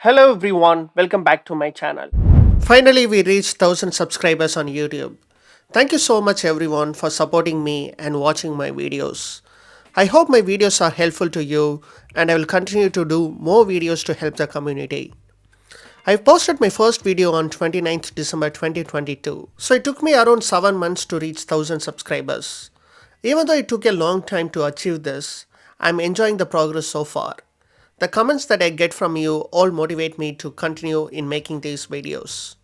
Hello everyone, welcome back to my channel. Finally, we reached 1000 subscribers on YouTube. Thank you so much everyone for supporting me and watching my videos. I hope my videos are helpful to you and I will continue to do more videos to help the community. I posted my first video on 29th December 2022, so it took me around 7 months to reach 1000 subscribers. Even though it took a long time to achieve this, I'm enjoying the progress so far. The comments that I get from you all motivate me to continue in making these videos.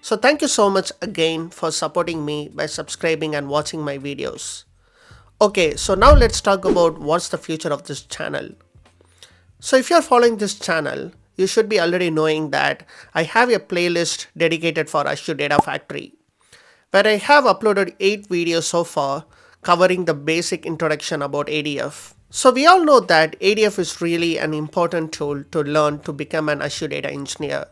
So thank you so much again for supporting me by subscribing and watching my videos. Okay, so now let's talk about what's the future of this channel. So if you're following this channel, you should be already knowing that I have a playlist dedicated for Azure Data Factory, where I have uploaded 8 videos so far covering the basic introduction about ADF. So we all know that ADF is really an important tool to learn to become an Azure data engineer.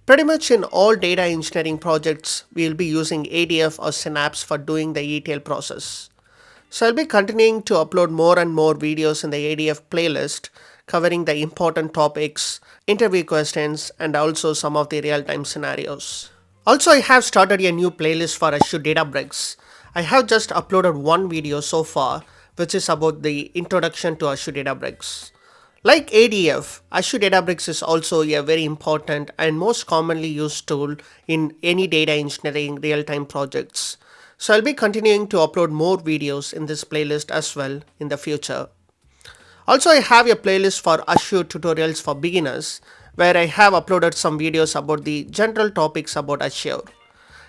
Pretty much in all data engineering projects, we'll be using ADF or Synapse for doing the ETL process. So I'll be continuing to upload more and more videos in the ADF playlist covering the important topics, interview questions, and also some of the real-time scenarios. Also, I have started a new playlist for Azure Databricks. I have just uploaded one video so far, which is about the introduction to Azure Databricks. Like ADF, Azure Databricks is also a very important and most commonly used tool in any data engineering real-time projects. So I'll be continuing to upload more videos in this playlist as well in the future. Also, I have a playlist for Azure tutorials for beginners where I have uploaded some videos about the general topics about Azure.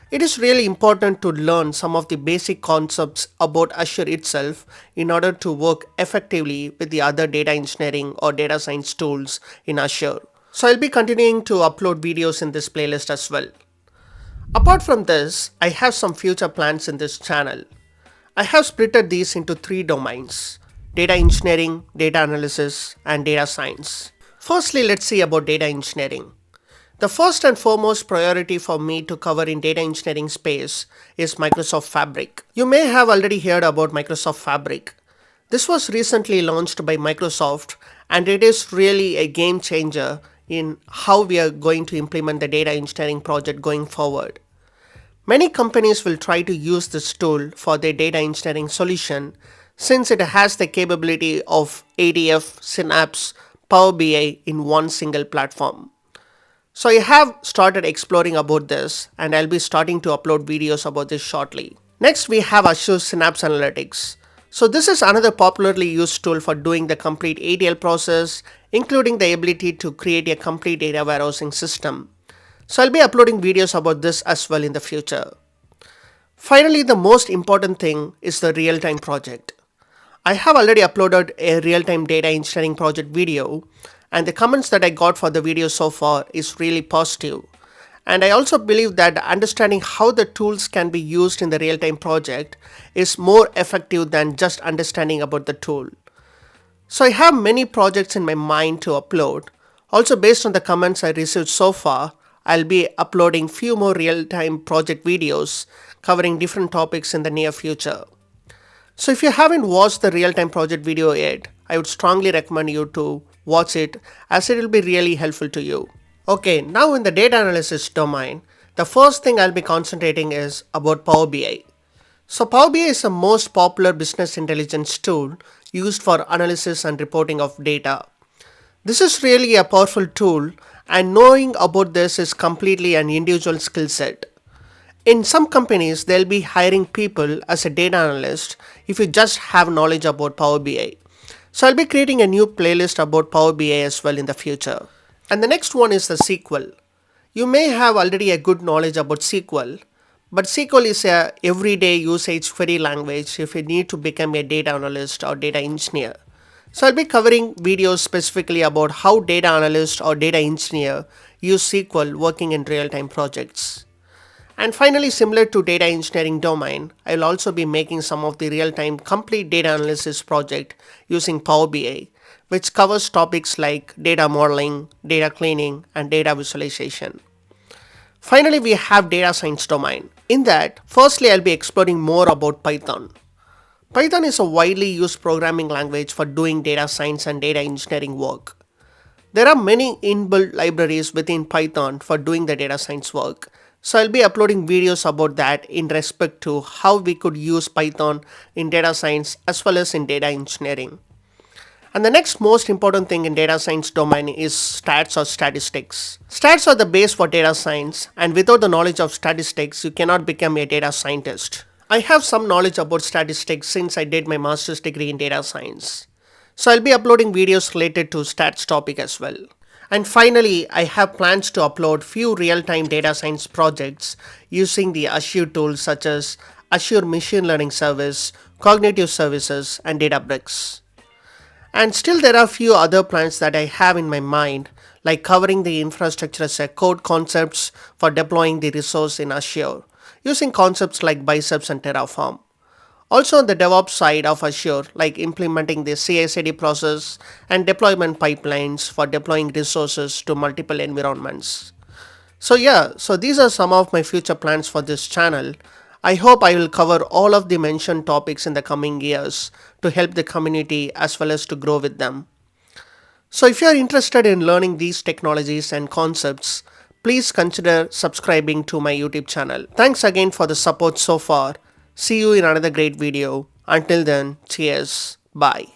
It is really important to learn some of the basic concepts about Azure itself in order to work effectively with the other data engineering or data science tools in Azure. So I'll be continuing to upload videos in this playlist as well. Apart from this, I have some future plans in this channel. I have splitted these into 3 domains: data engineering, data analysis, and data science. Firstly, let's see about data engineering. The first and foremost priority for me to cover in data engineering space is Microsoft Fabric. You may have already heard about Microsoft Fabric. This was recently launched by Microsoft and it is really a game changer in how we are going to implement the data engineering project going forward. Many companies will try to use this tool for their data engineering solution since it has the capability of ADF, Synapse, Power BI in one single platform. So I have started exploring about this and I'll be starting to upload videos about this shortly. Next we have Azure Synapse Analytics. So this is another popularly used tool for doing the complete ETL process, including the ability to create a complete data warehousing system. So I'll be uploading videos about this as well in the future. Finally, the most important thing is the real-time project. I have already uploaded a real-time data engineering project video and the comments that I got for the video so far is really positive. And I also believe that understanding how the tools can be used in the real-time project is more effective than just understanding about the tool. So I have many projects in my mind to upload. Also, based on the comments I received so far, I'll be uploading few more real-time project videos covering different topics in the near future. So if you haven't watched the real-time project video yet, I would strongly recommend you to watch it as it will be really helpful to you. Okay, now in the data analysis domain, the first thing I'll be concentrating is about Power BI. So Power BI is the most popular business intelligence tool used for analysis and reporting of data. This is really a powerful tool and knowing about this is completely an individual skill set. In some companies, they'll be hiring people as a data analyst if you just have knowledge about Power BI. So I'll be creating a new playlist about Power BI as well in the future. And the next one is the SQL. You may have already a good knowledge about SQL, but SQL is a everyday usage query language if you need to become a data analyst or data engineer. So I'll be covering videos specifically about how data analyst or data engineer use SQL working in real-time projects. And finally, similar to data engineering domain, I will also be making some of the real-time complete data analysis project using Power BI, which covers topics like data modeling, data cleaning, and data visualization. Finally, we have data science domain. In that, firstly, I'll be exploring more about Python. Python is a widely used programming language for doing data science and data engineering work. There are many inbuilt libraries within Python for doing the data science work. So I'll be uploading videos about that in respect to how we could use Python in data science as well as in data engineering. And the next most important thing in data science domain is stats or statistics. Stats are the base for data science, and without the knowledge of statistics, you cannot become a data scientist. I have some knowledge about statistics since I did my master's degree in data science. So I'll be uploading videos related to stats topic as well. And finally, I have plans to upload few real-time data science projects using the Azure tools such as Azure Machine Learning Service, Cognitive Services, and Databricks. And still there are few other plans that I have in my mind, like covering the infrastructure as a code concepts for deploying the resource in Azure, using concepts like biceps and Terraform. Also on the DevOps side of Azure, like implementing the CI/CD process and deployment pipelines for deploying resources to multiple environments. So these are some of my future plans for this channel. I hope I will cover all of the mentioned topics in the coming years to help the community as well as to grow with them. So if you are interested in learning these technologies and concepts, please consider subscribing to my YouTube channel. Thanks again for the support so far. See you in another great video. Until then, cheers. Bye.